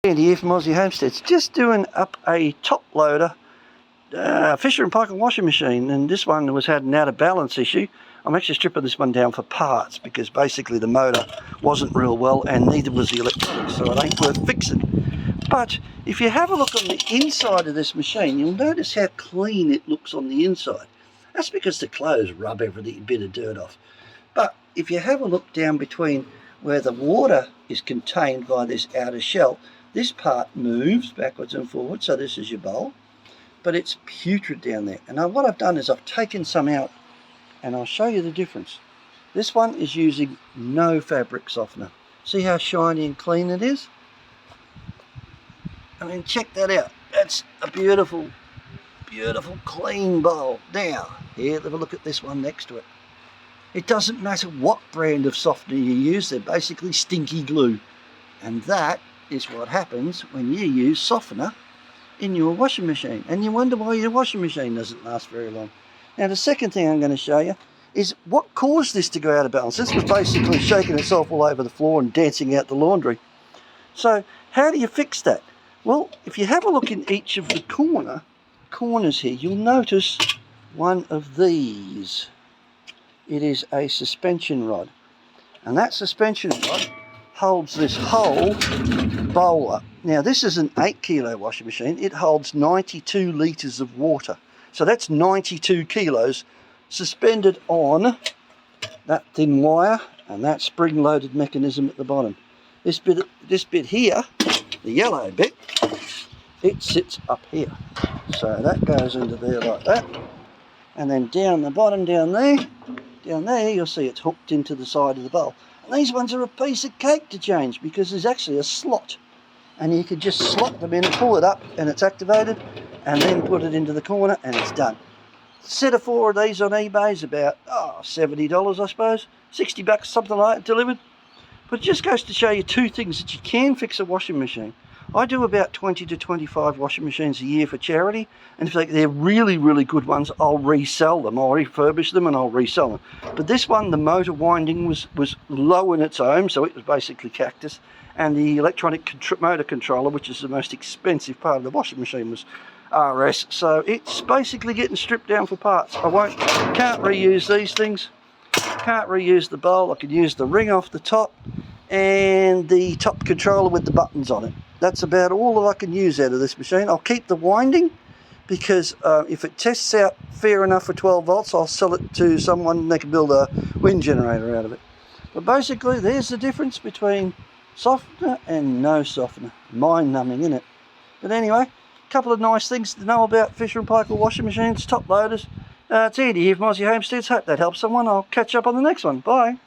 Andy here from Aussie Homesteads, just doing up a top loader Fisher & Paykel washing machine, and this one had an out of balance issue. I'm actually stripping this one down for parts because basically the motor wasn't real well and neither was the electronics, so it ain't worth fixing. But if you have a look on the inside of this machine, you'll notice how clean it looks on the inside. That's because the clothes rub every bit of dirt off. But if you have a look down between where the water is contained by this outer shell, this part moves backwards and forwards, so this is your bowl, but it's putrid down there. And now what I've done is I've taken some out and I'll show you the difference. This one is using no fabric softener. See how shiny and clean it is? I mean, check that out. That's a beautiful, beautiful clean bowl. Now, here, have a look at this one next to it. It doesn't matter what brand of softener you use, they're basically stinky glue. And that is what happens when you use softener in your washing machine. And you wonder why your washing machine doesn't last very long. Now, the second thing I'm going to show you is what caused this to go out of balance. This was basically shaking itself all over the floor and dancing out the laundry. So, how do you fix that? Well, if you have a look in each of the corners here, you'll notice one of these. It is a suspension rod. And that suspension rod holds this whole bowl up. Now, this is an 8 kilo washing machine. It holds 92 litres of water. So that's 92 kilos suspended on that thin wire and that spring-loaded mechanism at the bottom. This bit here, the yellow bit, it sits up here. So that goes into there like that. And then down the bottom, down there, you'll see it's hooked into the side of the bowl. And these ones are a piece of cake to change because there's actually a slot. And you can just slot them in and pull it up and it's activated, and then put it into the corner and it's done. A set of 4 of these on eBay is about $70, I suppose. 60 bucks, something like that, delivered. But it just goes to show you two things: that you can fix a washing machine. I do about 20 to 25 washing machines a year for charity, and if they're really, really good ones, I'll resell them. I'll refurbish them and I'll resell them. But this one, the motor winding was low in its ohm, so it was basically cactus, and the electronic motor controller, which is the most expensive part of the washing machine, was RS. So it's basically getting stripped down for parts. Can't reuse these things. Can't reuse the bowl. I can use the ring off the top and the top controller with the buttons on it. That's about all that I can use out of this machine. I'll keep the winding because if it tests out fair enough for 12 volts, I'll sell it to someone and they can build a wind generator out of it. But basically, there's the difference between softener and no softener. Mind-numbing, isn't it? But anyway, a couple of nice things to know about Fisher & Paykel washing machines, top loaders. It's Andy here from Aussie Homesteads. Hope that helps someone. I'll catch up on the next one. Bye.